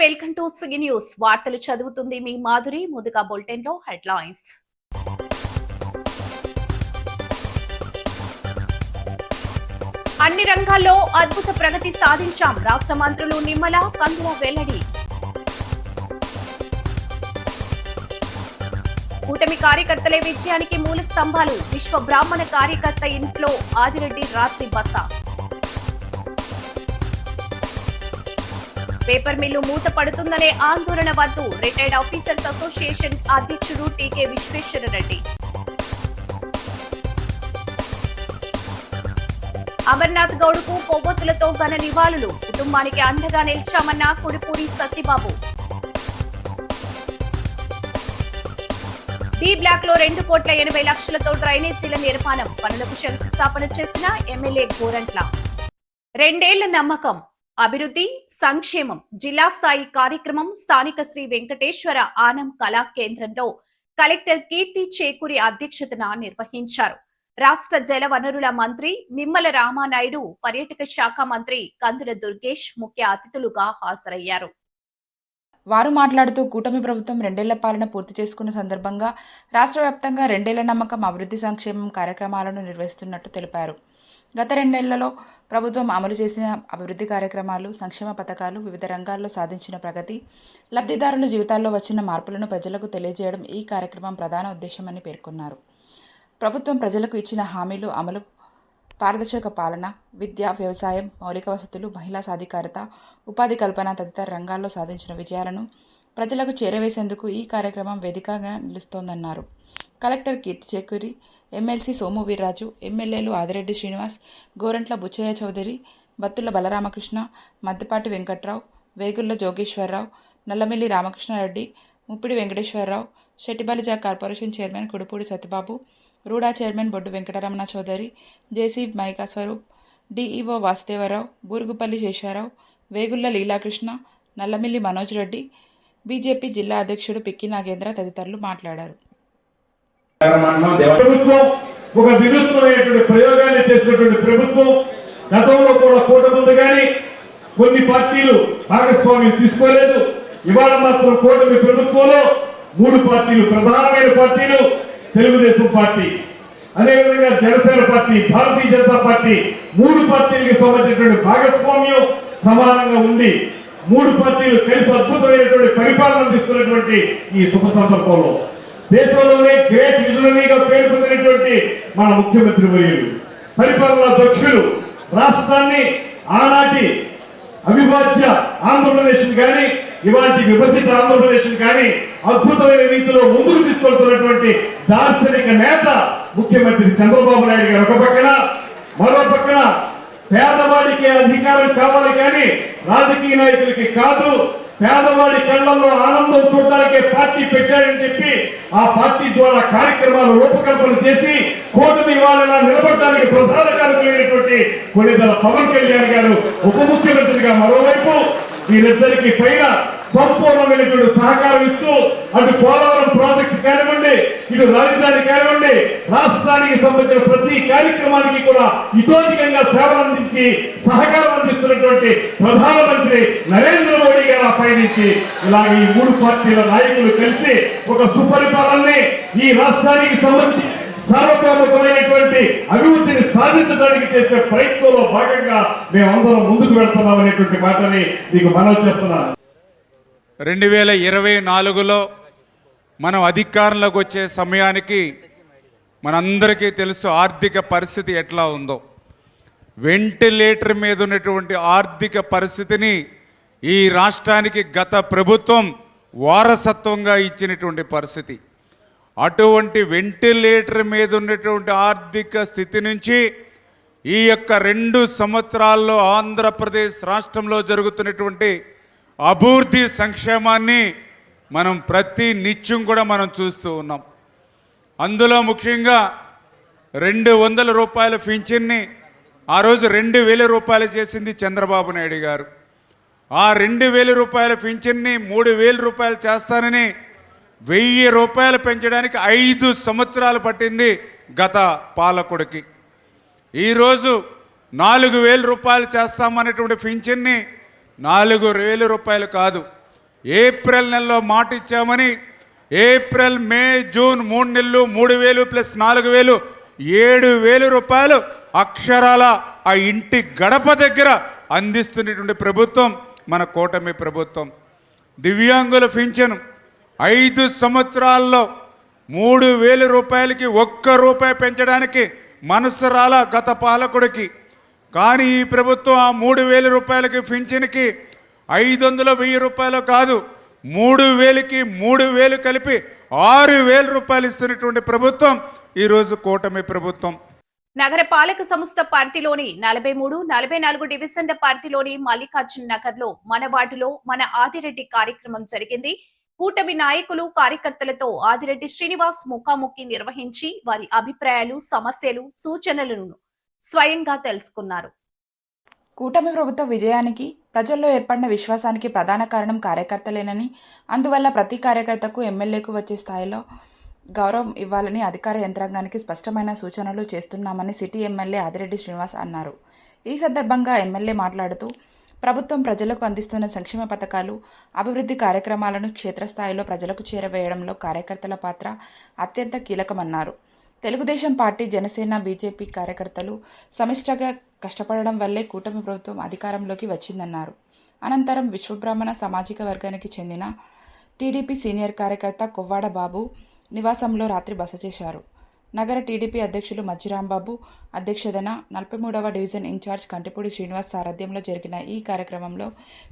Welcome to సిగి news. వార్తలు చదువుతుంది మీ మాధురి. ముందుగా బులెటిన్ లో హెడ్లైన్స్. అన్ని రంగాల్లో అద్భుత ప్రగతి సాధించాం. రాష్ట్ర మంత్రులు నిమ్మల, కందుల వెల్లడి. కూటమి కార్యకర్తలే విజయానికి మూల స్తంభాలు. విశ్వ బ్రాహ్మణ కార్యకర్త ఇంట్లో ఆదిరెడ్డి రాత్రి బస. పేపర్ మిల్లు మూత పడుతుందనే ఆందోళన వద్దు. రిటైర్డ్ ఆఫీసర్స్ అసోసియేషన్ అధ్యక్షుడు టీకే విశ్వేశ్వరరెడ్డి. అమర్నాథ్ గౌడ్కు కొవ్వొత్తులతో ఘన నివాళులు. కుటుంబానికి అండగా నిలిచామన్న కుడిపూడి సత్యబాబు. డి బ్లాక్ లో 2,80,00,000తో డ్రైనేజీల నిర్మాణం. పనులకు శంకుస్థాపన చేసిన ఎమ్మెల్యే గోరంట్ల. 2 ఏళ్ల నమ్మకం, అభివృద్ధి, సంక్షేమం జిల్లా స్థాయి కార్యక్రమం స్థానిక శ్రీ వెంకటేశ్వర ఆనం కళా కేంద్రంలో కలెక్టర్ కీర్తి చేకూరి అధ్యక్షతన నిర్వహించారు. రాష్ట్ర జల వనరుల మంత్రి నిమ్మల రామానాయుడు, పర్యాటక శాఖ మంత్రి కందుల దుర్గేష్ ముఖ్య అతిథులుగా హాజరయ్యారు. వారు మాట్లాడుతూ కూటమి ప్రభుత్వం 2 ఏళ్ల పాలన పూర్తి చేసుకున్న సందర్భంగా రాష్ట్ర వ్యాప్తంగా 2 ఏళ్ల నమ్మకం, అభివృద్ధి, సంక్షేమం కార్యక్రమాలను నిర్వహిస్తున్నట్టు తెలిపారు. గత 2 ఏళ్లలో ప్రభుత్వం అమలు చేసిన అభివృద్ధి కార్యక్రమాలు, సంక్షేమ పథకాలు, వివిధ రంగాల్లో సాధించిన ప్రగతి, లబ్ధిదారుల జీవితాల్లో వచ్చిన మార్పులను ప్రజలకు తెలియజేయడం ఈ కార్యక్రమం ప్రధాన ఉద్దేశమని పేర్కొన్నారు. ప్రభుత్వం ప్రజలకు ఇచ్చిన హామీలు అమలు, పారదర్శక పాలన, విద్య, వ్యవసాయం, మౌలిక వసతులు, మహిళా సాధికారత, ఉపాధి కల్పన తదితర రంగాల్లో సాధించిన విజయాలను ప్రజలకు చేరవేసేందుకు ఈ కార్యక్రమం వేదికగా నిలుస్తోందన్నారు. కలెక్టర్ కీర్తి చేకూరి, ఎమ్మెల్సీ సోము వీర్రాజు, ఎమ్మెల్యేలు Adireddy Srinivas, Gorantla Buchaiah Chowdary, Battula Balaramakrishna, Maddipati Venkatrao, Vegulla Jogeswararao, Nallamilli Ramakrishnareddy, Muppidi Venkateswararao, Settibalija corporation chairman Kudipudi Satyababu, RUDA chairman Boddu Venkataramana Chowdary, JC మైకా స్వరూప్, డిఈఓ వాసుదేవరావు, బూరుగుపల్లి శేషారావు, వేగుళ్ల లీలాకృష్ణ, నల్లమిల్లి మనోజ్ రెడ్డి, బీజేపీ జిల్లా అధ్యక్షుడు పిక్కి నాగేంద్ర తదితరులు మాట్లాడారు. ప్రభుత్వం ఒక వినూత్నమైనటువంటి ప్రయోగాన్ని చేసినటువంటి ప్రభుత్వం. గతంలో కూడా కూటమి కానీ కొన్ని పార్టీలు భాగస్వామ్యం తీసుకోలేదు. ఇవాళ మాత్రం కూటమి ప్రభుత్వంలో 3 పార్టీలు, ప్రధానమైన పార్టీలు తెలుగుదేశం పార్టీ, అదేవిధంగా జనసేన పార్టీ, భారతీయ జనతా పార్టీ, 3 పార్టీలకు సంబంధించినటువంటి భాగస్వామ్యం సమానంగా ఉంది. 3 పార్టీలు కలిసి అద్భుతమైనటువంటి పరిపాలన అందిస్తున్నటువంటి ఈ శుభ సందర్భంలో దేశంలోనే గ్రేట్ విజనరీగా పేరు పొందినటువంటి మన ముఖ్యమంత్రి వర్యులు, పరిపాలనా దక్షులు, రాష్ట్రాన్ని ఆనాటి అవిభాజ్య ఆంధ్రప్రదేశ్ కానీ ఇవాటి విభజిత ఆంధ్రప్రదేశ్ కానీ అద్భుతమైన రీతిలో ముందుకు తీసుకెళ్తున్నటువంటి దార్శనిక నేత ముఖ్యమంత్రి చంద్రబాబు నాయుడు గారు ఒక పక్కన, మరో పక్కన పేదవాడికి అధికారం కావాలి కానీ రాజకీయ నాయకులకి కాదు, పేదవాడి కళ్ళల్లో ఆనందం చూడడానికే పార్టీ పెట్టారని చెప్పి ఆ పార్టీ ద్వారా కార్యక్రమాలు రూపకల్పన చేసి కూటమి వాళ్ళ నిలబడడానికి ప్రధాన కారకులైనటువంటి కొన్నిదల పవన్ కళ్యాణ్ గారు ఉప ముఖ్యమంత్రిగా, మరోవైపు వీరిద్దరికి పైన సంపూర్ణమైనటువంటి సహకారం ఇస్తూ అటు పోలవరం ప్రాజెక్టు కానివ్వండి, ఇటు రాజధాని కానివ్వండి, రాష్ట్రానికి సంబంధించిన ప్రతి కార్యక్రమానికి కూడా ఇతోధికంగా సేవలు అందించి సహకారం అందిస్తున్నటువంటి ప్రధానమంత్రి నరేంద్ర మోడీ గారు పయనించి ఇలాగ ఈ 3 పార్టీల నాయకులు కలిసి ఒక సుపరిపాలనని ఈ రాష్ట్రానికి సంబంధించి సార్వభౌమికమైనటువంటి అభివృద్ధిని సాధించడానికి చేసే ప్రయత్నంలో భాగంగా మేమందరం ముందుకు వెళ్తున్నాం అనేటువంటి మాటని మీకు మనవి చేస్తున్నాను. 2024లో మనం అధికారంలోకి వచ్చే సమయానికి మనందరికీ తెలుసు ఆర్థిక పరిస్థితి ఎట్లా ఉందో. వెంటిలేటర్ మీద ఉన్నటువంటి ఆర్థిక పరిస్థితిని ఈ రాష్ట్రానికి గత ప్రభుత్వం వారసత్వంగా ఇచ్చినటువంటి పరిస్థితి. అటువంటి వెంటిలేటర్ మీద ఉన్నటువంటి ఆర్థిక స్థితి నుంచి ఈ యొక్క 2 సంవత్సరాల్లో ఆంధ్రప్రదేశ్ రాష్ట్రంలో జరుగుతున్నటువంటి అభివృద్ధి, సంక్షేమాన్ని మనం ప్రతి నిత్యం కూడా మనం చూస్తూ ఉన్నాం. అందులో ముఖ్యంగా 200 రూపాయల పింఛన్ని ఆ రోజు 2,000 రూపాయలు చేసింది చంద్రబాబు నాయుడు గారు. ఆ 2,000 రూపాయల పింఛన్ని 3,000 రూపాయలు చేస్తానని 1,000 రూపాయలు పెంచడానికి 5 సంవత్సరాలు పట్టింది గత పాలకుడికి. ఈరోజు 4,000 రూపాయలు చేస్తామనేటువంటి పింఛన్ని 4,000 రూపాయలు కాదు ఏప్రిల్ నెలలో మాట ఇచ్చామని ఏప్రిల్ మే జూన్ 3 నెలలు 3,000 ప్లస్ 4,000 7,000 రూపాయలు అక్షరాల ఆ ఇంటి గడప దగ్గర అందిస్తున్నటువంటి ప్రభుత్వం మన కూటమి ప్రభుత్వం. దివ్యాంగుల పింఛను 5 సంవత్సరాల్లో 3,000 రూపాయలకి 1 రూపాయి పెంచడానికి మనసు రాల గత పాలకుడికి. కానీ ఈ ప్రభుత్వం ఆ 3,000 రూపాయలకి పింఛన్కి 500 1000 రూపాయలు కాదు, 3,000కి 3,000 కలిపి 6,000 రూపాయలు ఇస్తున్నటువంటి ప్రభుత్వం ఈరోజు కూటమి ప్రభుత్వం. నగర పాలక సంస్థ పరిధిలోని 43, 44 డివిజన్ల పరిధిలోని మల్లికార్జున్ నగర్ లో మన వార్డులో మన ఆదిరెడ్డి కార్యక్రమం జరిగింది. కూటమి నాయకులు కార్యకర్తలతో ఆదిరెడ్డి శ్రీనివాస్ ముఖాముఖి నిర్వహించి వారి అభిప్రాయాలు, సమస్యలు, సూచనలను స్వయంగా తెలుసుకున్నారు. కూటమి ప్రభుత్వ విజయానికి ప్రజల్లో ఏర్పడిన విశ్వాసానికి ప్రధాన కారణం కార్యకర్తలేనని, అందువల్ల ప్రతి కార్యకర్తకు ఎమ్మెల్యేకు వచ్చే స్థాయిలో గౌరవం ఇవ్వాలని అధికార యంత్రాంగానికి స్పష్టమైన సూచనలు చేస్తున్నామని సిటీ ఎమ్మెల్యే ఆదిరెడ్డి శ్రీనివాస్ అన్నారు. ఈ సందర్భంగా ఎమ్మెల్యే మాట్లాడుతూ ప్రభుత్వం ప్రజలకు అందిస్తున్న సంక్షేమ పథకాలు, అభివృద్ధి కార్యక్రమాలను క్షేత్రస్థాయిలో ప్రజలకు చేరవేయడంలో కార్యకర్తల పాత్ర అత్యంత కీలకమన్నారు. తెలుగుదేశం పార్టీ, జనసేన, బీజేపీ కార్యకర్తలు సమిష్టిగా కష్టపడడం వల్లే కూటమి ప్రభుత్వం అధికారంలోకి వచ్చిందన్నారు. అనంతరం విశ్వబ్రాహ్మణ సామాజిక వర్గానికి చెందిన టీడీపీ సీనియర్ కార్యకర్త కొవ్వాడ బాబు నివాసంలో రాత్రి బస చేశారు. నగర టీడీపీ అధ్యక్షులు మజ్జిరాంబాబు అధ్యక్షతన 43వ డివిజన్ ఇన్ఛార్జ్ కంటిపూడి శ్రీనివాస్ సారథ్యంలో జరిగిన ఈ కార్యక్రమంలో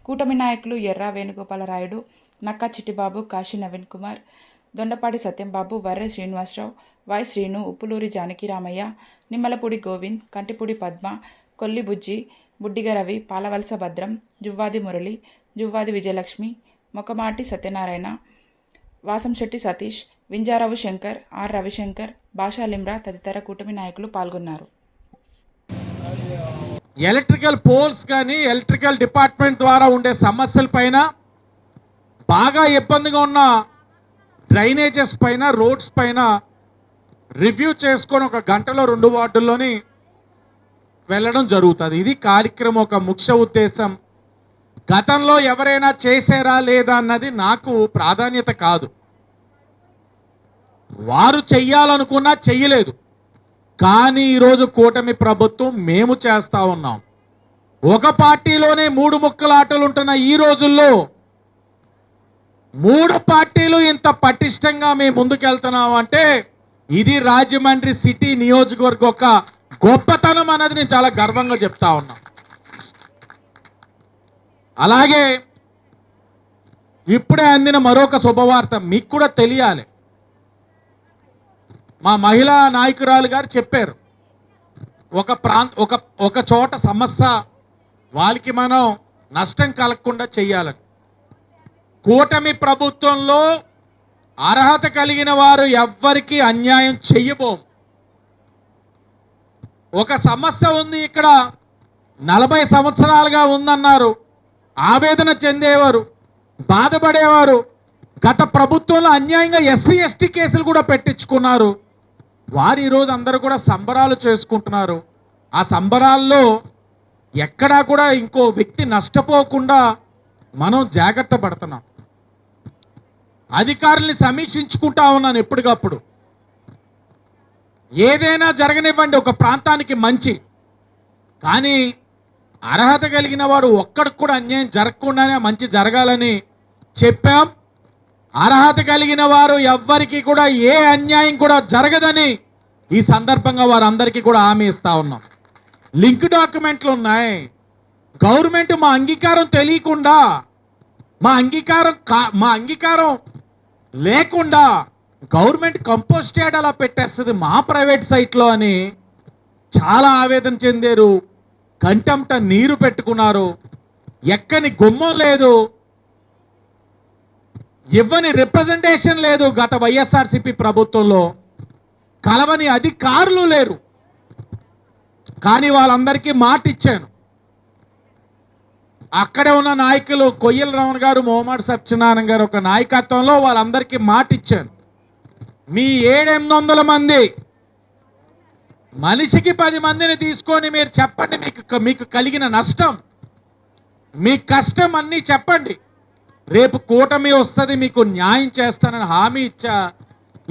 కూటమి నాయకులు ఎర్రా వేణుగోపాలరాయుడు, నక్కా చిట్టిబాబు, కాశీ నవీన్ కుమార్, దొండపాటి సత్యంబాబు, వర్రె శ్రీనివాసరావు, వై శ్రీను, ఉప్పులూరి జానకిరామయ్య, నిమ్మలపూడి గోవింద్, కంటిపూడి పద్మ, కొల్లి బుజ్జి, బుడ్డిగ రవి, పాలవలస భద్రం, జువ్వాది మురళి, జువ్వాది విజయలక్ష్మి, మొకమాటి సత్యనారాయణ, వాసంశెట్టి సతీష్, వింజారావు శంకర్, ఆర్ రవిశంకర్, భాషా లిమ్రా తదితర కూటమి నాయకులు పాల్గొన్నారు. ఎలక్ట్రికల్ పోల్స్ కానీ ఎలక్ట్రికల్ డిపార్ట్మెంట్ ద్వారా ఉండే సమస్యల పైన, బాగా ఇబ్బందిగా ఉన్న డ్రైనేజెస్ పైన, రోడ్స్ పైన రివ్యూ చేసుకొని 1 గంటలో 2 వార్డుల్లోని వెళ్ళడం జరుగుతుంది. ఇది కార్యక్రమం ఒక ముఖ్య ఉద్దేశం. గతంలో ఎవరైనా చేశారా లేదా అన్నది నాకు ప్రాధాన్యత కాదు. వారు చెయ్యాలనుకున్నా చెయ్యలేదు. కానీ ఈరోజు కూటమి ప్రభుత్వం మేము చేస్తా ఉన్నాం. ఒక పార్టీలోనే 3 ముక్కలాటలు ఉంటున్న ఈ రోజుల్లో 3 పార్టీలు ఇంత పటిష్టంగా మేము ముందుకెళ్తున్నాం అంటే ఇది రాజమండ్రి సిటీ నియోజకవర్గం ఒక గొప్పతనం అన్నది నేను చాలా గర్వంగా చెప్తా ఉన్నా. అలాగే ఇప్పుడే అందిన మరొక శుభవార్త మీకు కూడా తెలియాలి. మా మహిళా నాయకురాలు గారు చెప్పారు, ఒక చోట సమస్య వాళ్ళకి మనం నష్టం కలగకుండా చెయ్యాలని. కూటమి ప్రభుత్వంలో అర్హత కలిగిన వారు ఎవ్వరికీ అన్యాయం చెయ్యబోం. ఒక సమస్య ఉంది, ఇక్కడ 40 సంవత్సరాలుగా ఉందన్నారు, ఆవేదన చెందేవారు, బాధపడేవారు. గత ప్రభుత్వంలో అన్యాయంగా ఎస్సీ ఎస్టీ కేసులు కూడా పెట్టించుకున్నారు. వారు ఈరోజు అందరూ కూడా సంబరాలు చేసుకుంటున్నారు. ఆ సంబరాల్లో ఎక్కడా కూడా ఇంకో వ్యక్తి నష్టపోకుండా మనం జాగ్రత్త పడుతున్నాం. అధికారుల్ని సమీక్షించుకుంటా ఉన్నాను ఎప్పటికప్పుడు. ఏదైనా జరగనివ్వండి, ఒక ప్రాంతానికి మంచి. కానీ అర్హత కలిగిన వాడు ఒక్కడికి కూడా అన్యాయం జరగకుండానే మంచి జరగాలని చెప్పాం. అర్హత కలిగిన వారు ఎవ్వరికి కూడా ఏ అన్యాయం కూడా జరగదని ఈ సందర్భంగా వారందరికీ కూడా హామీ ఇస్తా ఉన్నాం. లింక్ డాక్యుమెంట్లు ఉన్నాయి. గవర్నమెంట్ మా అంగీకారం తెలియకుండా, మా అంగీకారం లేకుండా గవర్నమెంట్ కంపోస్ట్ యార్డ్ అలా పెట్టేస్తుంది మా ప్రైవేట్ సైట్లో అని చాలా ఆవేదన చెందారు. కంటంట నీరు పెట్టుకున్నారు. ఎక్కని గుమ్మం లేదు, ఇవ్వని రిప్రజెంటేషన్ లేదు. గత వైఎస్ఆర్సీపీ ప్రభుత్వంలో కలవని అధికారులు లేరు. కానీ వాళ్ళందరికీ మాట ఇచ్చాను. అక్కడే ఉన్న నాయకులు కొయ్యల రావణ్ గారు, మొహమ్మద్ సత్యనారాయణ గారు ఒక నాయకత్వంలో వాళ్ళందరికీ మాట ఇచ్చాను. మీ 700-800 మంది మనిషికి 10 మందిని తీసుకొని మీరు చెప్పండి మీకు కలిగిన నష్టం, మీ కష్టం అన్నీ చెప్పండి. రేపు కూటమి వస్తుంది, మీకు న్యాయం చేస్తానని హామీ ఇచ్చా.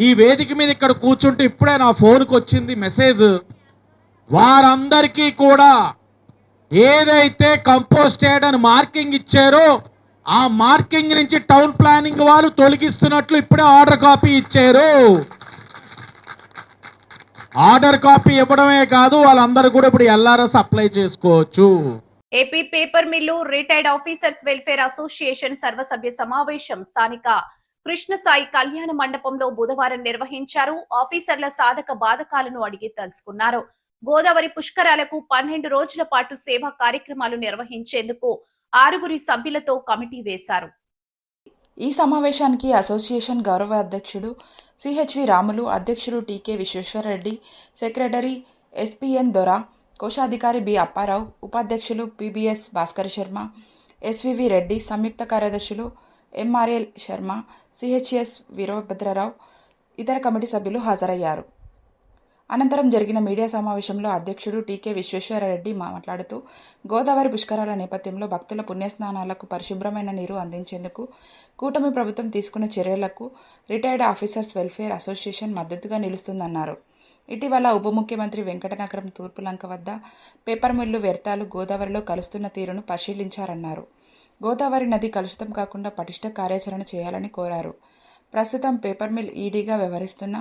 ఈ వేదిక మీద ఇక్కడ కూర్చుంటే ఇప్పుడే నా ఫోన్కి వచ్చింది మెసేజ్. వారందరికీ కూడా ఏదైతే కంపోస్ట్ యార్డ్ అని మార్కింగ్ ఇచ్చారో ఆ మార్కింగ్ నుంచి టౌన్ ప్లానింగ్ వాళ్ళు తొలగిస్తున్నట్లు ఇప్పుడే ఆర్డర్ కాపీ ఇచ్చారు. ఆర్డర్ కాపీ ఇవ్వడమే కాదు, వాళ్ళందరూ కూడా ఇప్పుడు ఎల్ఆర్ఎస్ అప్లై చేసుకోవచ్చు. AP paper mill retired officers welfare association సర్వసభ్య సమావేశం స్థానిక కృష్ణసాయి కళ్యాణ మండపంలో బుధవారం నిర్వహించారు. ఆఫీసర్ల సాధక బాధకాలను అడిగి తెలుసుకున్నారు. గోదావరి పుష్కరాలకు 12 రోజుల పాటు సేవా కార్యక్రమాలు నిర్వహించేందుకు 6 సభ్యులతో కమిటీ వేశారు. ఈ సమావేశానికి అసోసియేషన్ గౌరవ అధ్యక్షుడు సిహెచ్వి రాములు, అధ్యక్షుడు టీకే విశ్వేశ్వరరెడ్డి, సెక్రటరీ ఎస్పీఎన్ దొర, కోశాధికారి బి అప్పారావు, ఉపాధ్యక్షులు పిబిఎస్ భాస్కర్ శర్మ, ఎస్వివి రెడ్డి, సంయుక్త కార్యదర్శులు ఎంఆర్ఎల్ శర్మ, సిహెచ్ఎస్ వీరభద్రరావు, ఇతర కమిటీ సభ్యులు హాజరయ్యారు. అనంతరం జరిగిన మీడియా సమావేశంలో అధ్యక్షుడు టీకే విశ్వేశ్వరరెడ్డి మాట్లాడుతూ, గోదావరి పుష్కరాల నేపథ్యంలో భక్తుల పుణ్యస్నానాలకు పరిశుభ్రమైన నీరు అందించేందుకు కూటమి ప్రభుత్వం తీసుకున్న చర్యలకు రిటైర్డ్ ఆఫీసర్స్ వెల్ఫేర్ అసోసియేషన్ మద్దతుగా నిలుస్తుందన్నారు. ఇటీవల ఉప ముఖ్యమంత్రి వెంకటనగరం తూర్పులంక వద్ద పేపర్ మిల్లు వ్యర్థాలు గోదావరిలో కలుస్తున్న తీరును పరిశీలించారన్నారు. గోదావరి నది కలుషితం కాకుండా పటిష్ట కార్యాచరణ చేయాలని కోరారు. ప్రస్తుతం పేపర్ మిల్ ఈడీగా వ్యవహరిస్తున్న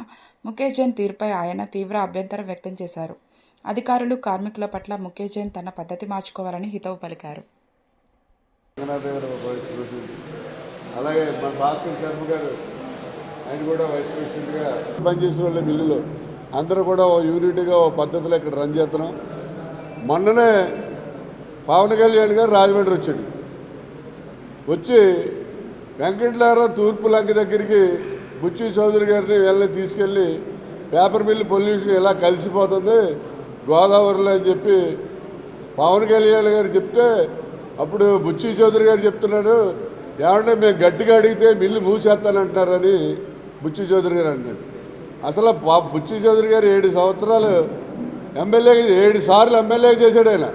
ముఖేష్ జైన్ తీరుపై ఆయన తీవ్ర అభ్యంతరం వ్యక్తం చేశారు. అధికారులు, కార్మికుల పట్ల ముఖేష్ జైన్ తన పద్ధతి మార్చుకోవాలని హితవు పలికారు. అలాగే మన భాస్కర్ శర్మ గారు, ఆయన కూడా వైస్ ప్రెసిడెంట్గా పనిచేసిన వాళ్ళ మిల్లులో అందరూ కూడా ఓ యూనిట్గా ఓ పద్ధతిలో ఇక్కడ రన్ చేస్తున్నాం. మొన్ననే పవన్ కళ్యాణ్ గారు రాజమండ్రి వచ్చాడు. వచ్చి వెంకటనగరం తూర్పు లంక దగ్గరికి బుచ్చి చౌదరి గారిని వెళ్ళి తీసుకెళ్ళి పేపర్ మిల్లు పొల్యూషన్ ఎలా కలిసిపోతుంది గోదావరిలో అని చెప్పి పవన్ కళ్యాణ్ గారు చెప్తే, అప్పుడు బుచ్చి చౌదరి గారు చెప్తున్నాడు, ఏమంటే మేము గట్టిగా అడిగితే మిల్లు మూసేస్తానంటున్నారని బుచ్చి చౌదరి గారు అంటాడు. అసలు బుచ్చి చౌదరి గారు 7 సంవత్సరాలు ఎమ్మెల్యే, 7 సార్లు ఎమ్మెల్యే చేశాడు ఆయన.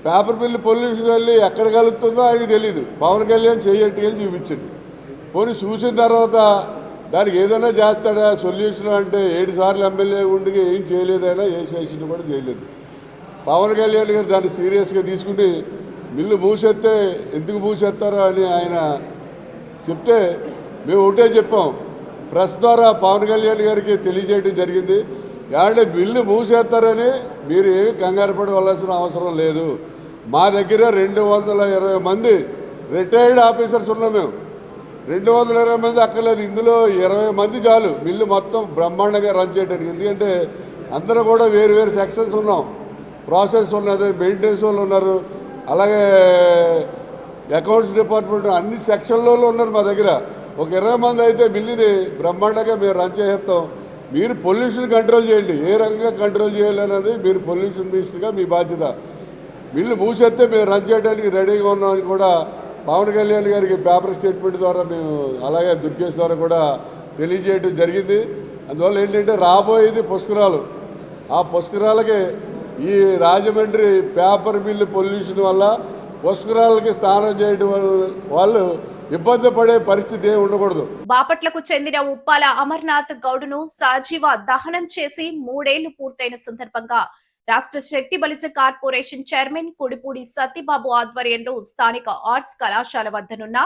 పేపర్ మిల్లు పొల్యూషన్ వెళ్ళి ఎక్కడ కలుగుతుందో ఆయనకి తెలియదు. పవన్ కళ్యాణ్ చేయట్టుకెళ్ళి చూపించండి. పోనీ చూసిన తర్వాత దానికి ఏదైనా చేస్తాడా సొల్యూషన్ అంటే 7 సార్లు ఎమ్మెల్యే ఉండి ఏం చేయలేదైనా, ఏ సెషన్ కూడా చేయలేదు. పవన్ కళ్యాణ్ గారు దాన్ని సీరియస్గా తీసుకుని మిల్లు మూసేస్తే ఎందుకు మూసేస్తారో అని ఆయన చెప్తే మేము ఒకటే చెప్పాం. ప్రెస్ ద్వారా పవన్ కళ్యాణ్ గారికి తెలియజేయడం జరిగింది. ఏమంటే మిల్లు మూసేస్తారని మీరు ఏమి కంగారు పడవలసిన అవసరం లేదు. మా దగ్గర 220 మంది రిటైర్డ్ ఆఫీసర్స్ ఉన్నాం. మేము 220 మంది అక్కర్లేదు, ఇందులో 20 మంది చాలు మిల్లు మొత్తం బ్రహ్మాండంగా రన్ చేయడానికి. ఎందుకంటే అందరూ కూడా వేరు వేరు సెక్షన్స్ ఉన్నాం. ప్రాసెస్ ఉన్నది, మెయింటెనెన్స్ వాళ్ళు ఉన్నారు, అలాగే అకౌంట్స్ డిపార్ట్మెంట్ అన్ని సెక్షన్లలో ఉన్నారు మా దగ్గర. ఒక 20 మంది అయితే మిల్లుని బ్రహ్మాండంగా మేము రన్ చేస్తాం. మీరు పొల్యూషన్ కంట్రోల్ చేయండి, ఏ రకంగా కంట్రోల్ చేయాలనేది మీరు పొల్యూషన్ మినిస్టర్గా మీ బాధ్యత. మిల్లు మూసేస్తే మేము రన్ చేయడానికి రెడీగా ఉన్నామని కూడా పవన్ కళ్యాణ్ గారికి పేపర్ స్టేట్మెంట్ ద్వారా మేము, అలాగే దుర్గేష్ ద్వారా కూడా తెలియజేయడం జరిగింది. అందువల్ల ఏంటంటే రాబోయేది పుష్కరాలు. ఆ పుష్కరాలకి ఈ రాజమండ్రి పేపర్ మిల్లు పొల్యూషన్ వల్ల పుష్కరాలకి స్నానం చేయడం వాళ్ళు ఇబ్బంది పడే పరిస్థితి ఉండకూడదు. బాపట్లకు చెందిన ఉప్పాల అమర్నాథ్ గౌడ్ను సజీవ దహనం చేసి 3 ఏళ్లు పూర్తయిన సందర్భంగా రాష్ట్ర శక్తి బలిజ కార్పొరేషన్ చైర్మన్ కుడిపూడి సత్యబాబు ఆధ్వర్యంలో స్థానిక ఆర్ట్స్ కళాశాల వద్దనున్న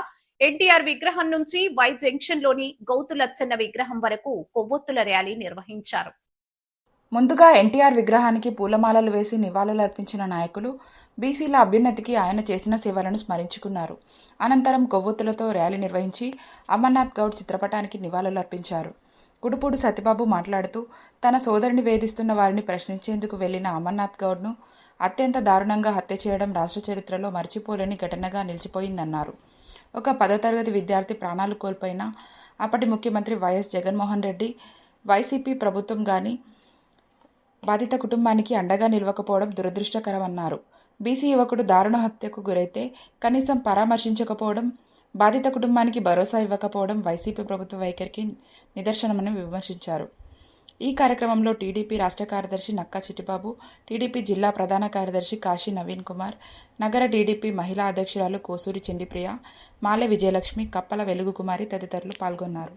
ఎన్టీఆర్ విగ్రహం నుంచి వై జంక్షన్ లోని గౌతులచ్చన్న విగ్రహం వరకు కొవ్వొత్తుల ర్యాలీ నిర్వహించారు. ముందుగా ఎన్టీఆర్ విగ్రహానికి పూలమాలలు వేసి నివాళులు అర్పించిన నాయకులు బీసీల అభ్యున్నతికి ఆయన చేసిన సేవలను స్మరించుకున్నారు. అనంతరం కొవ్వొత్తులతో ర్యాలీ నిర్వహించి అమర్నాథ్ గౌడ్ చిత్రపటానికి నివాళులు అర్పించారు. కుడుపూడి సత్యబాబు మాట్లాడుతూ, తన సోదరిని వేధిస్తున్న వారిని ప్రశ్నించేందుకు వెళ్లిన అమర్నాథ్ గౌడ్ను అత్యంత దారుణంగా హత్య చేయడం రాష్ట్ర చరిత్రలో మర్చిపోలేని ఘటనగా నిలిచిపోయిందన్నారు. ఒక 10వ తరగతి విద్యార్థి ప్రాణాలు కోల్పోయినా అప్పటి ముఖ్యమంత్రి వైఎస్ జగన్మోహన్ రెడ్డి, వైసీపీ ప్రభుత్వం గాని బాధిత కుటుంబానికి అండగా నిలవకపోవడం దురదృష్టకరమన్నారు. బీసీ యువకుడు దారుణ హత్యకు గురైతే కనీసం పరామర్శించకపోవడం, బాధిత కుటుంబానికి భరోసా ఇవ్వకపోవడం వైసీపీ ప్రభుత్వ వైఖరికి నిదర్శనమని విమర్శించారు. ఈ కార్యక్రమంలో టీడీపీ రాష్ట్ర కార్యదర్శి నక్కా చిట్టిబాబు, టీడీపీ జిల్లా ప్రధాన కార్యదర్శి కాశీ నవీన్ కుమార్, నగర టీడీపీ మహిళా అధ్యక్షురాలు కోసూరి చెండిప్రియ, మాలె విజయలక్ష్మి, కప్పల వెలుగు కుమారి తదితరులు పాల్గొన్నారు.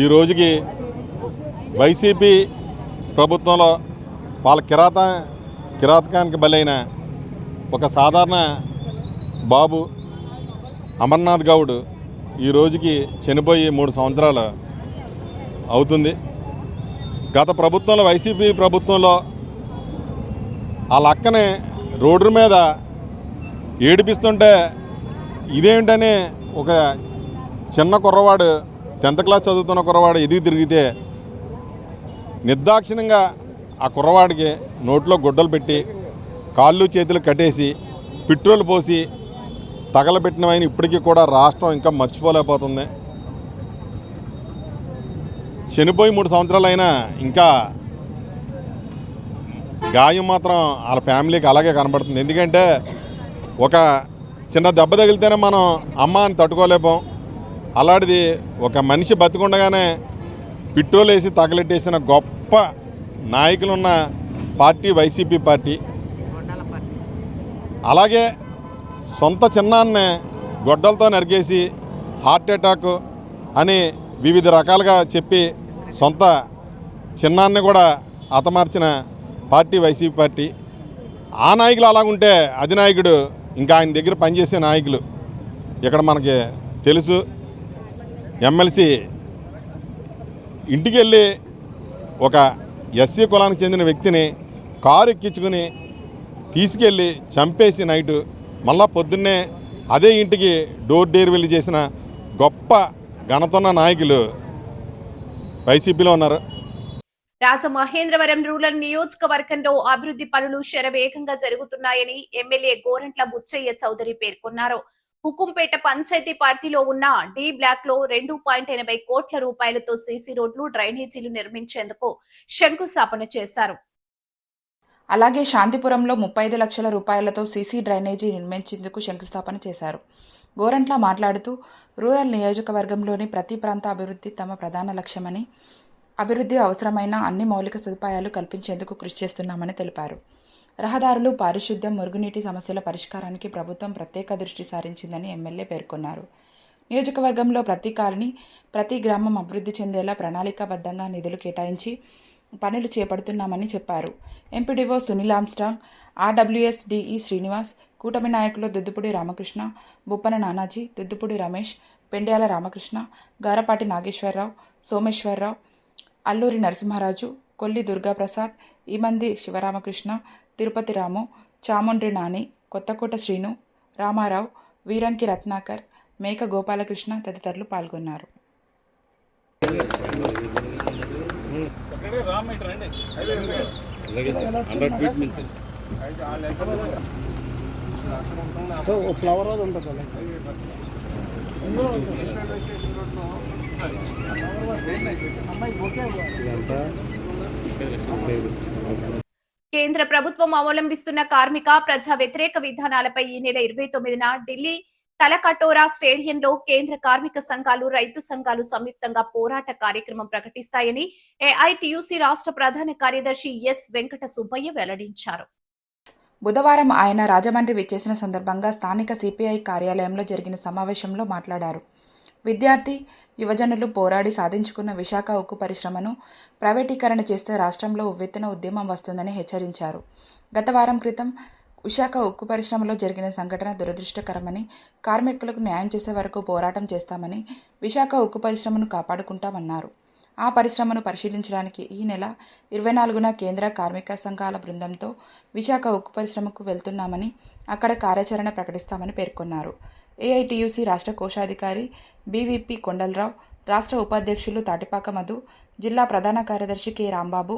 ఈ రోజుకి వైసీపీ ప్రభుత్వంలో వాళ్ళ కిరాతకానికి బలైన ఒక సాధారణ బాబు అమర్నాథ్ గౌడ్ ఈ రోజుకి చనిపోయి 3 సంవత్సరాలు అవుతుంది. గత ప్రభుత్వంలో వైసీపీ ప్రభుత్వంలో వాళ్ళ అక్కని రోడ్డు మీద ఏడిపిస్తుంటే ఇదేంటని ఒక చిన్న కుర్రవాడు 10th క్లాస్ చదువుతున్న కుర్రవాడు ఎదిగి తిరిగితే నిర్దాక్షిణ్యంగా ఆ కుర్రవాడికి నోట్లో గుడ్డలు పెట్టి కాళ్ళు చేతులు కట్టేసి పెట్రోల్ పోసి తగలబెట్టినవైన ఇప్పటికీ కూడా రాష్ట్రం ఇంకా మర్చిపోలేకపోతుంది. చనిపోయి 3 సంవత్సరాలు అయినా ఇంకా గాయం మాత్రం వాళ్ళ ఫ్యామిలీకి అలాగే కనబడుతుంది. ఎందుకంటే ఒక చిన్న దెబ్బ తగిలితేనే మనం అమ్మ అని తట్టుకోలేకపోం. అలాంటిది ఒక మనిషి బతికుండగానే పెట్రోల్ వేసి తగలెట్టేసిన గొప్ప నాయకులున్న పార్టీ వైసీపీ పార్టీ. అలాగే సొంత చిన్నాన్నే గొడ్డలతో నరికేసి హార్ట్ అటాక్ అని వివిధ రకాలుగా చెప్పి సొంత చిన్నాన్ని కూడా హతమార్చిన పార్టీ వైసీపీ పార్టీ. ఆ నాయకులు అలాగుంటే అధినాయకుడు ఇంకా ఆయన దగ్గర పనిచేసే నాయకులు ఇక్కడ మనకి తెలుసు. ఎమ్మెల్సీ ఇంటికి వెళ్ళి ఒక ఎస్సీ కులానికి చెందిన వ్యక్తిని కారు ఎక్కించుకుని తీసుకెళ్ళి చంపేసి నైటు మళ్ళా పొద్దున్నే అదే ఇంటికి డోర్ డెలివరీ చేసిన గొప్ప ఘనతున్న నాయకులు వైసీపీలో ఉన్నారు. రాజమహేంద్రవరం రూరల్ నియోజకవర్గంలో అభివృద్ధి పనులు శరవేగంగా జరుగుతున్నాయని ఎమ్మెల్యే గోరంట్ల బుచ్చయ్య చౌదరి పేర్కొన్నారు. హుకుంపేట పంచాయతీ పార్టీలో ఉన్న డి బ్లాక్ లో 2.80 కోట్ల రూపాయలతో సీసీ రోడ్లు, డ్రైనేజీలు నిర్మించేందుకు శంకుస్థాపన చేశారు. అలాగే శాంతిపురంలో 35 లక్షల రూపాయలతో సీసీ డ్రైనేజీ నిర్మించేందుకు శంకుస్థాపన చేశారు. గోరంట్ల మాట్లాడుతూ రూరల్ నియోజకవర్గంలోని ప్రతి ప్రాంత అభివృద్ధి తమ ప్రధాన లక్ష్యమని, అభివృద్ధి అవసరమైన అన్ని మౌలిక సదుపాయాలు కల్పించేందుకు కృషి చేస్తున్నామని తెలిపారు. రహదారులు, పారిశుద్ధ్యం, మురుగునీటి సమస్యల పరిష్కారానికి ప్రభుత్వం ప్రత్యేక దృష్టి సారించిందని ఎమ్మెల్యే పేర్కొన్నారు. నియోజకవర్గంలో ప్రతి కాలనీ, ప్రతి గ్రామం అభివృద్ధి చెందేలా ప్రణాళికాబద్ధంగా నిధులు కేటాయించి పనులు చేపడుతున్నామని చెప్పారు. MPDO Sunil Armstrong, RWS DE Srinivas, కూటమి నాయకులు దుద్దుపూడి రామకృష్ణ, బుప్పన నానాజీ, దుద్దుపూడి రమేష్, పెండ్యాల రామకృష్ణ, గారపాటి నాగేశ్వరరావు, సోమేశ్వరరావు, అల్లూరి నరసింహరాజు, కొల్లి దుర్గాప్రసాద్, ఈమంది శివరామకృష్ణ, తిరుపతి రాము, చాముండ్రి నాని, కొత్తకోట శ్రీను, రామారావు, వీరంకి రత్నాకర్, మేక గోపాలకృష్ణ తదితరులు పాల్గొన్నారు. కేంద్ర ప్రభుత్వం అవలంబిస్తున్న కార్మిక ప్రజా వ్యతిరేక విధానాలపై ఈ నెల 29న ఢిల్లీ తలకటోరా స్టేడియంలో కేంద్ర కార్మిక సంఘాలు, రైతు సంఘాలు సంయుక్తంగా పోరాట కార్యక్రమం ప్రకటిస్తాయని ఏఐటియుసి రాష్ట్ర ప్రధాన కార్యదర్శి ఎస్ వెంకట సుబ్బయ్య వెల్లడించారు. బుధవారం ఆయన రాజమండ్రి విచ్చేసిన సందర్భంగా స్థానిక సిపిఐ కార్యాలయంలో జరిగిన సమావేశంలో మాట్లాడారు. విద్యార్థి, యువజనులు పోరాడి సాధించుకున్న విశాఖ ఉక్కు పరిశ్రమను ప్రైవేటీకరణ చేస్తే రాష్ట్రంలో ఉవ్వెత్తున ఉద్యమం వస్తుందని హెచ్చరించారు. గత వారం క్రితం విశాఖ ఉక్కు పరిశ్రమలో జరిగిన సంఘటన దురదృష్టకరమని, కార్మికులకు న్యాయం చేసే వరకు పోరాటం చేస్తామని, విశాఖ ఉక్కు పరిశ్రమను కాపాడుకుంటామన్నారు. ఆ పరిశ్రమను పరిశీలించడానికి ఈ నెల 24న కేంద్ర కార్మిక సంఘాల బృందంతో విశాఖ ఉక్కు పరిశ్రమకు వెళ్తున్నామని, అక్కడ కార్యాచరణ ప్రకటిస్తామని పేర్కొన్నారు. ఏఐటియుసి రాష్ట్ర కోశాధికారి బీవీపీ కొండలరావు, రాష్ట్ర ఉపాధ్యక్షులు తాటిపాక మధు, జిల్లా ప్రధాన కార్యదర్శి కె రాంబాబు,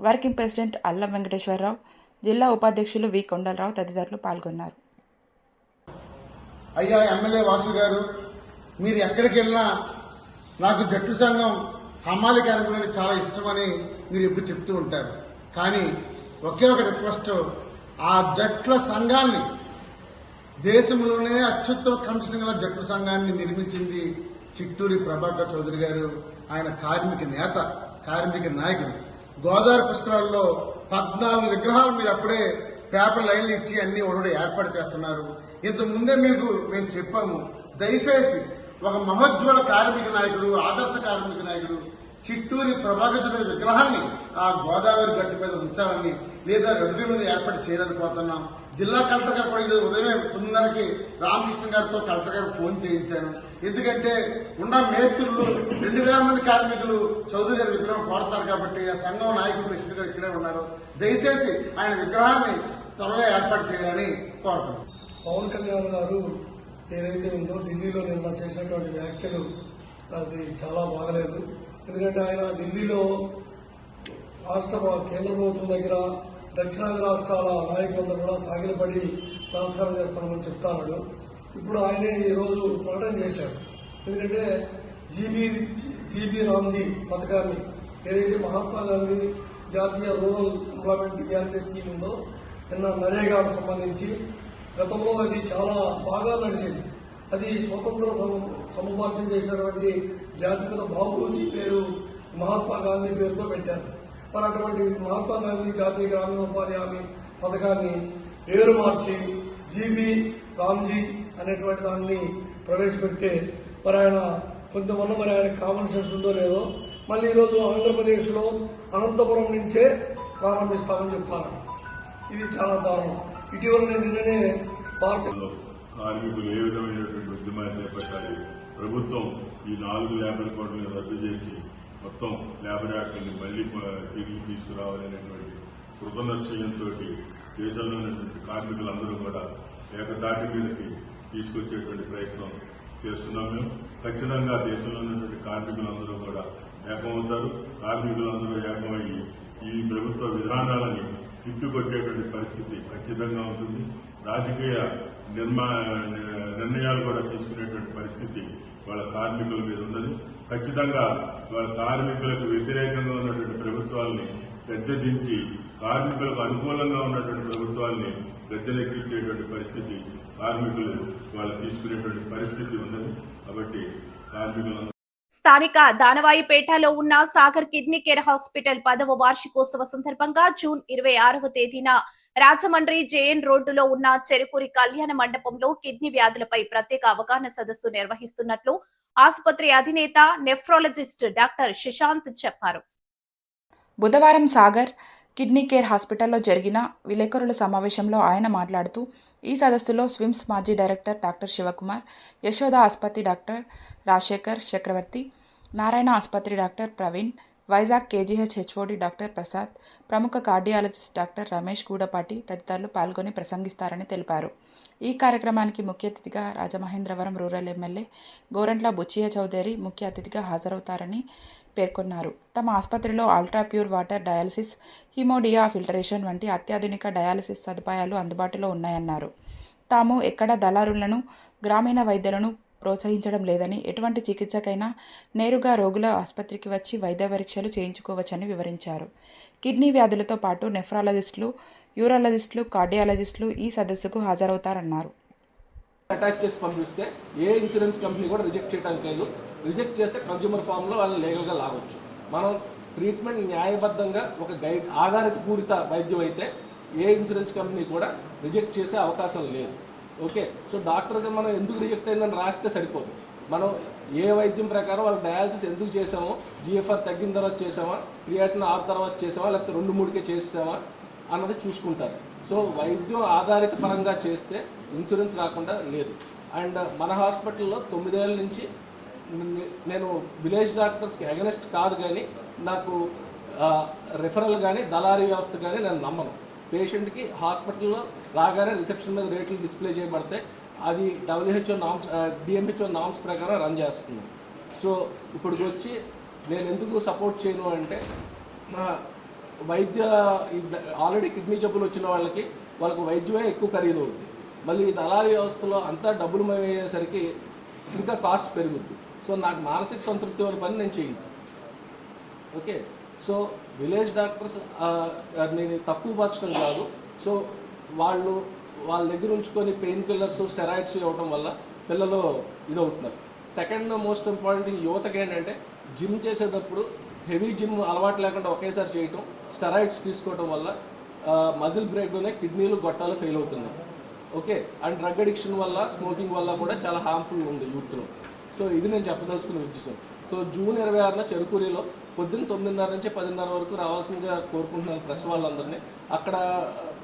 వర్కింగ్ ప్రెసిడెంట్ అల్లం వెంకటేశ్వరరావు, జిల్లా ఉపాధ్యక్షులు వి కొండలరావు తదితరులు పాల్గొన్నారు. అయ్యా ఎమ్మెల్యే వాసు గారు, మీరు ఎక్కడికి వెళ్ళినా నాకు జట్టు సంఘం హమాలి కార్మికులకు చాలా ఇష్టమని మీరు ఎప్పుడు చెప్తూ ఉంటారు. కానీ ఒకే ఒక రిక్వెస్ట్, ఆ జట్ల సంఘాన్ని, దేశంలోనే అత్యుత్తమ క్రమశిక్షణ గల జట్ల సంఘాన్ని నిర్మించింది చిట్టూరి ప్రభాకర్ చౌదరి గారు. ఆయన కార్మిక నేత, కార్మిక నాయకుడు. గోదావరి పుష్కరాల్లో 14 విగ్రహాలు మీరు అప్పుడే పేపర్ లైన్లు ఇచ్చి అన్ని ఒకటి ఏర్పాటు చేస్తున్నారు. ఇంతకుముందే మీకు మేము చెప్పాము, దయచేసి ఒక మహోజ్వల కార్మిక నాయకుడు, ఆదర్శ కార్మిక నాయకుడు చిట్టూరి ప్రభాకర్ చౌదరి విగ్రహాన్ని ఆ గోదావరి గట్టు మీద ఉంచాలని, లేదా 2 మీద ఏర్పాటు చేయాలని కోరుతున్నాం. జిల్లా కలెక్టర్ గారు కూడా ఇది ఉదయం 9:30కి రామకృష్ణ గారితో కలెక్టర్ గారు ఫోన్ చేయించాను. ఎందుకంటే ఉన్న మేస్త్రులు 2000 మంది కార్మికులు చౌదరి గారి విగ్రహం కోరుతారు కాబట్టి ఆ సంఘం నాయకులు ప్రెసిడెంట్ గారు ఇక్కడే ఉన్నారు. దయచేసి ఆయన విగ్రహాన్ని త్వరగా ఏర్పాటు చేయాలని కోరుతున్నాం. పవన్ కళ్యాణ్ గారు ఏదైతే ఉందో ఢిల్లీలో నిన్న చేసినటువంటి వ్యాఖ్యలు అది చాలా బాగలేదు. ఎందుకంటే ఆయన ఢిల్లీలో కేంద్ర ప్రభుత్వం దగ్గర దక్షిణాది రాష్ట్రాల నాయకులందరూ కూడా సాగిలపడి నమస్కారం చేస్తామని చెప్తాడు. ఇప్పుడు ఆయనే ఈరోజు ప్రకటన చేశారు. ఎందుకంటే జీబీ రామ్జీ పథకాన్ని, ఏదైతే మహాత్మా గాంధీ జాతీయ రూరల్ ఎంప్లాయ్మెంట్ గ్యారంటీ స్కీమ్ ఉందో, నిన్న నరేగాకు సంబంధించి గతంలో అది చాలా బాగా నడిచింది. అది స్వతంత్ర సముపార్జన చేసినటువంటి జాతిపిత బాబూజీ పేరు మహాత్మా గాంధీ పేరుతో పెట్టారు. మరి అటువంటి మహాత్మా గాంధీ జాతీయ గ్రామీణ ఉపాధి హామీ పథకాన్ని పేరు మార్చి జీబీ రామ్జీ అనేటువంటి దాన్ని ప్రవేశపెడితే మరి ఆయన కొంతమంది మరి ఆయన కామన్ సెన్స్ ఉందో లేదో, మళ్ళీ ఈరోజు ఆంధ్రప్రదేశ్లో అనంతపురం నుంచే ప్రారంభిస్తామని చెప్తారు. ఇది చాలా దారుణం. ఇటీవల నేను నిన్ననే కార్మికులు ఏ విధమైనటువంటి ఉద్యమాన్ని చేపట్టాలి, ప్రభుత్వం ఈ 4 లేబర్ కోడ్లను రద్దు చేసి మొత్తం లేబర్ యాక్ట్ని మళ్లీ తిరిగి తీసుకురావాలనేటువంటి కృతనిశ్చయంతో దేశంలో ఉన్నటువంటి కార్మికులందరూ కూడా ఏకదాటి మీదకి తీసుకొచ్చేటువంటి ప్రయత్నం చేస్తున్నాం. మేము ఖచ్చితంగా దేశంలో ఉన్నటువంటి కార్మికులందరూ కూడా ఏకమవుతారు. కార్మికులందరూ ఏకమయ్యి ఈ ప్రభుత్వ విధానాలని తిప్పికొట్టేటువంటి పరిస్థితి ఖచ్చితంగా ఉంటుంది. రాజకీయ నిర్ణయాలు కూడా తీసుకునేటువంటి పరిస్థితి వాళ్ళ కార్మికుల మీద ఉన్నది. ఖచ్చితంగా వాళ్ళ కార్మికులకు వ్యతిరేకంగా ఉన్నటువంటి ప్రభుత్వాలని గద్దెదించి కార్మికులకు అనుకూలంగా ఉన్నటువంటి ప్రభుత్వాన్ని గద్దెనెక్కించేటువంటి పరిస్థితి కార్మికులు వాళ్ళు తీసుకునేటువంటి పరిస్థితి ఉన్నది. కాబట్టి కార్మికులందరూ స్థానిక దానవాయిపేటలో ఉన్న సాగర్ కిడ్నీ కేర్ హాస్పిటల్ 10వ వార్షికోత్సవ సందర్భంగా జూన్ 26వ తేదీన రాజమండ్రి జేఎన్ రోడ్డులో ఉన్న చెరుకూరి కళ్యాణ మండపంలో కిడ్నీ వ్యాధులపై ప్రత్యేక అవగాహన సదస్సు నిర్వహిస్తున్నట్లు ఆసుపత్రి అధినేత నెఫ్రాలజిస్ట్ డాక్టర్ శశాంత్ చెప్పారు. బుధవారం సాగర్ కిడ్నీ కేర్ హాస్పిటల్లో జరిగిన విలేకరుల సమావేశంలో ఆయన మాట్లాడుతూ, ఈ సదస్సులో స్విమ్స్ మాజీ డైరెక్టర్ డాక్టర్ శివకుమార్, యశోద ఆసుపత్రి డాక్టర్ రాజశేఖర్ చక్రవర్తి, నారాయణ ఆసుపత్రి doctor Praveen, Vizag KGH HOD doctor Prasad, ప్రముఖ కార్డియాలజిస్ట్ డాక్టర్ రమేష్ గూడపాటి తదితరులు పాల్గొని ప్రసంగిస్తారని తెలిపారు. ఈ కార్యక్రమానికి ముఖ్య అతిథిగా రాజమహేంద్రవరం రూరల్ ఎమ్మెల్యే గోరంట్ల బుచ్చయ్య చౌదరి ముఖ్య అతిథిగా హాజరవుతారని పేర్కొన్నారు. తమ ఆసుపత్రిలో ultra pure water dialysis, hemodiafiltration వంటి అత్యాధునిక డయాలసిస్ సదుపాయాలు అందుబాటులో ఉన్నాయన్నారు. తాము ఎక్కడ దళారులను, గ్రామీణ వైద్యులను ప్రోత్సహించడం లేదని, ఎటువంటి చికిత్సకైనా నేరుగా రోగుల ఆసుపత్రికి వచ్చి వైద్య పరీక్షలు చేయించుకోవచ్చని వివరించారు. కిడ్నీ వ్యాధులతో పాటు నెఫ్రాలజిస్టులు, యూరాలజిస్టులు, కార్డియాలజిస్టులు ఈ సదస్సుకు హాజరవుతారన్నారు. అటాచ్ చేసి పంపిస్తే ఏ ఇన్సూరెన్స్ కంపెనీ కూడా రిజెక్ట్ చేయడానికి లేదు. రిజెక్ట్ చేస్తే కన్జ్యూమర్ ఫామ్లో వాళ్ళని లీగల్గా లాగొచ్చు. మనం ట్రీట్మెంట్ న్యాయబద్ధంగా ఒక గైడ్ ఆధారిత పూరిత వైద్యం అయితే ఏ ఇన్సూరెన్స్ కంపెనీ కూడా రిజెక్ట్ చేసే అవకాశం లేదు. ఓకే, సో డాక్టర్గా మనం ఎందుకు రిజెక్ట్ అయిందని రాస్తే సరిపోదు. మనం ఏ వైద్యం ప్రకారం వాళ్ళకి డయాలసిస్ ఎందుకు చేసామో, జిఎఫ్ఆర్ తగ్గిన తర్వాత చేసామా, క్రియాటిన్ 6 తర్వాత చేసామా, లేకపోతే 2-3కే చేసామా అన్నది చూసుకుంటారు. సో వైద్యం ఆధారిత పరంగా చేస్తే ఇన్సూరెన్స్ రాకుండా లేదు. అండ్ మన హాస్పిటల్లో 9 ఏళ్ళ నుంచి నేను విలేజ్ డాక్టర్స్కి అగెనెస్ట్ కాదు, కానీ నాకు రెఫరల్ కానీ దళారీ వ్యవస్థ కానీ నేను నమ్మను. పేషెంట్కి హాస్పిటల్లో రాగానే రిసెప్షన్ మీద రేట్లు డిస్ప్లే చేయబడితే అది WHO నామ్స్ DMHO నామ్స్ ప్రకారం రన్ చేస్తుంది. సో ఇప్పటికి వచ్చి నేను ఎందుకు సపోర్ట్ చేయను అంటే, ఆల్రెడీ కిడ్నీ జబ్బులు వచ్చిన వాళ్ళకి వైద్యమే ఎక్కువ ఖరీదు అవుతుంది. మళ్ళీ దళారీ వ్యవస్థలో అంతా డబ్బులు అయ్యేసరికి ఇంకా కాస్ట్ పెరుగుద్ది. సో నాకు మానసిక సంతృప్తి వల్ల పని నేను చేయను. ఓకే, సో విలేజ్ డాక్టర్స్ నేను తక్కువ పరచడం కాదు. సో వాళ్ళ దగ్గర ఉంచుకొని పెయిన్ కిల్లర్స్, స్టెరాయిడ్స్ ఇవ్వడం వల్ల పిల్లలు ఇదవుతున్నారు. సెకండ్ మోస్ట్ ఇంపార్టెంట్ యువతకి ఏంటంటే, జిమ్ చేసేటప్పుడు హెవీ జిమ్ అలవాటు లేకుండా ఒకేసారి చేయటం, స్టెరాయిడ్స్ తీసుకోవడం వల్ల మజిల్ బ్రేక్లోనే కిడ్నీలు, గొట్టాలు ఫెయిల్ అవుతున్నాయి. ఓకే, అండ్ డ్రగ్ అడిక్షన్ వల్ల, స్మోకింగ్ వల్ల కూడా చాలా హార్మ్ఫుల్ ఉంది యూత్లో. సో ఇది నేను చెప్పదలుచుకున్న విషయం. సో జూన్ 26న చెరుకూరిలో పొద్దున్న 9:30 నుంచి 10:30 వరకు రావాల్సిందిగా కోరుకుంటున్నాను ప్రెస్ వాళ్ళందరినీ. అక్కడ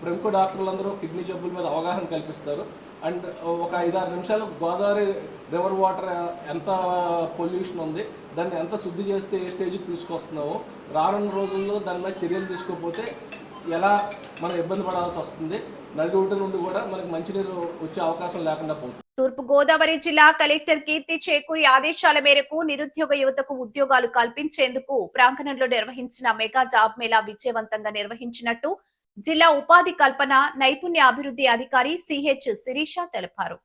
ప్రముఖ డాక్టర్లందరూ కిడ్నీ జబ్బుల మీద అవగాహన కల్పిస్తారు. అండ్ ఒక 5-6 నిమిషాలు గోదావరి రివర్ వాటర్ ఎంత పొల్యూషన్ ఉంది, దాన్ని ఎంత శుద్ధి చేస్తే ఏ స్టేజ్కి తీసుకొస్తున్నామో, రానున్న రోజుల్లో దాని మీద చర్యలు తీసుకోకపోతే ఎలా మనం ఇబ్బంది పడాల్సి వస్తుంది, నడిగుడ్డ నుండి కూడా మనకి మంచినీరు వచ్చే అవకాశం లేకుండా పోతుంది. తూర్పు గోదావరి జిల్లా కలెక్టర్ కీర్తి చేకూరి ఆదేశాల మేరకు నిరుద్యోగ యువతకు ఉద్యోగాలు కల్పించేందుకు ప్రాంగణంలో నిర్వహించిన మెగా జాబ్ మేళా విజయవంతంగా నిర్వహించినట్టు జిల్లా ఉపాధి కల్పన నైపుణ్య అభివృద్ధి అధికారి CH శిరీష తెలిపారు.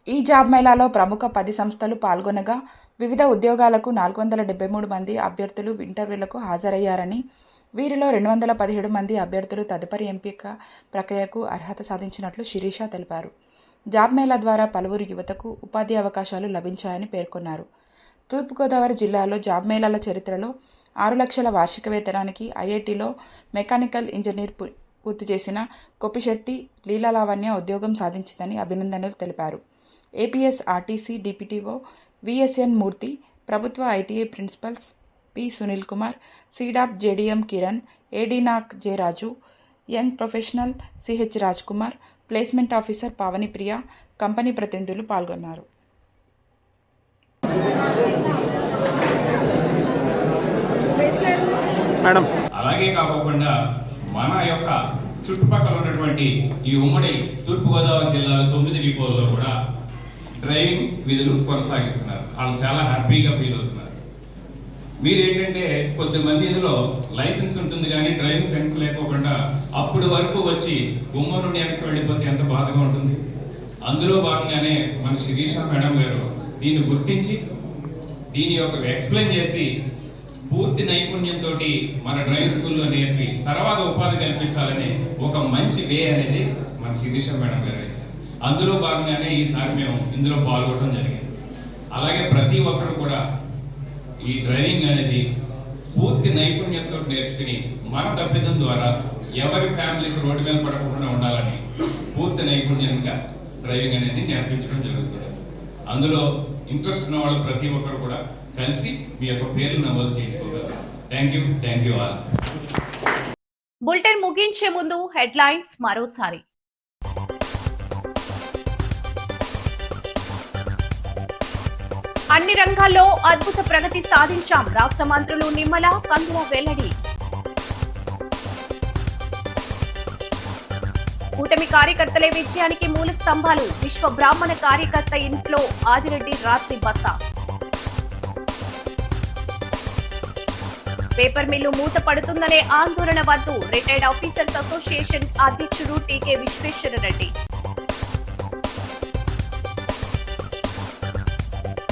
ఈ జాబ్ మేళాలో ప్రముఖ 10 సంస్థలు పాల్గొనగా వివిధ ఉద్యోగాలకు 473 మంది అభ్యర్థులు ఇంటర్వ్యూలకు హాజరయ్యారని, వీరిలో 217 మంది అభ్యర్థులు తదుపరి ఎంపిక ప్రక్రియకు అర్హత సాధించినట్లు శిరీష తెలిపారు. జాబ్ మేళా ద్వారా పలువురు యువతకు ఉపాధి అవకాశాలు లభించాయని పేర్కొన్నారు. తూర్పుగోదావరి జిల్లాలో జాబ్ మేళాల చరిత్రలో 6 లక్షల వార్షిక వేతనానికి IITలో మెకానికల్ ఇంజనీర్ పూర్తి చేసిన కొప్పిశెట్టి లీలాలావణ్య ఉద్యోగం సాధించిందని అభినందనలు తెలిపారు. APS RTC DPTO VSN Murthy, ప్రభుత్వ ITI principals P Sunil Kumar, CDAP JDM Kiran, ADNAC J Raju, young professional CH Raj Kumar, placement officer Pavani Priya, company ప్రతినిధులు పాల్గొన్నారు. అలాగే కాకుండా మన యొక్క చుట్టుపక్కల ఉన్నటువంటి ఈ ఉమ్మడి తూర్పుగోదావరి జిల్లాలో 9 డిపోల్లో కూడా డ్రైవింగ్ విధులు కొనసాగిస్తున్నారు. వాళ్ళు చాలా హ్యాపీగా ఫీల్ అవుతున్నారు. మీరేంటంటే కొద్దిమంది ఇందులో లైసెన్స్ ఉంటుంది కానీ డ్రైవింగ్ సెన్స్ లేకోకుండా అప్పుడు వరకు వచ్చి గుమ్మం నుండి వెనక్కి వెళ్ళిపోతే ఎంత బాధగా ఉంటుంది. అందులో భాగంగానే మన శిరీష మేడం గారు దీన్ని గుర్తించి దీని యొక్క ఎక్స్ప్లెయిన్ చేసి పూర్తి నైపుణ్యంతో మన డ్రైవింగ్ స్కూల్లో నేర్పి తర్వాత ఉపాధి కల్పించాలని ఒక మంచి వే అనేది మన శిరీష మేడం గారు వేశారు. అందులో భాగంగానే ఈసారి మేము ఇందులో పాల్గొనడం జరిగింది. అలాగే ప్రతి ఒక్కరు కూడా ఈ డ్రైవింగ్ అనేది పూర్తి నైపుణ్యంతో నేర్చుకుని మన తప్పిదం ద్వారా ఎవరి ఫ్యామిలీస్ రోడ్డు మీద పడకుండా ఉండాలని పూర్తి నైపుణ్యంగా డ్రైవింగ్ అనేది నేర్పించడం జరుగుతుంది. అందులో ఇంట్రెస్ట్ ఉన్న వాళ్ళు ప్రతి ఒక్కరు కూడా కలిసి మీ యొక్క పేర్లు నమోదు చేయించుకోగలరు. Thank you all. బులెటిన్ ముగించే ముందు హెడ్లైన్స్ మరోసారి. అన్ని రంగాల్లో అద్భుత ప్రగతి సాధించాం, రాష్ట్ర మంత్రులు నిమ్మల, కందుల వెల్లడి. కూటమి కార్యకర్తలే విజయానికి మూల స్తంభాలు, విశ్వ బ్రాహ్మణ కార్యకర్త ఇంట్లో ఆదిరెడ్డి రాత్రి బస. పేపర్ మిల్లు మూత పడుతుందనే ఆందోళన వద్దు, రిటైర్డ్ ఆఫీసర్స్ అసోసియేషన్ అధ్యక్షుడు టీకే విశ్వేశ్వరరెడ్డి.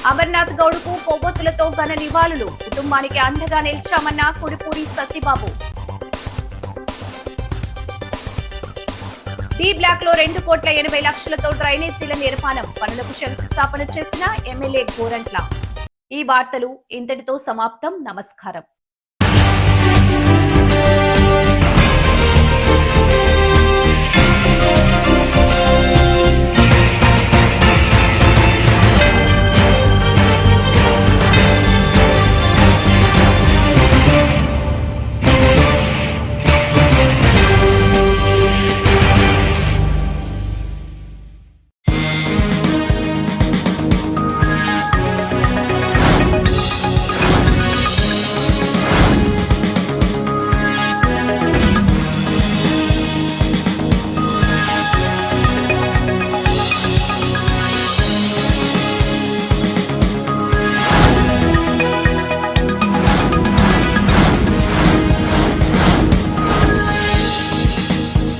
అమర్నాథ్ గౌడ్కు కొవ్వొత్తులతో ఘన నివాళులు, కుటుంబానికి అండగా నిలిచామన్న కుడిపూరి సత్యబాబు. డి బ్లాక్ లో 2,80,00,000తో డ్రైనేజీల నిర్మాణం, పనులకు శంకుస్థాపన చేసిన ఎమ్మెల్యే గోరంట్ల. ఈ వార్తలు ఇంతటితో సమాప్తం. నమస్కారం.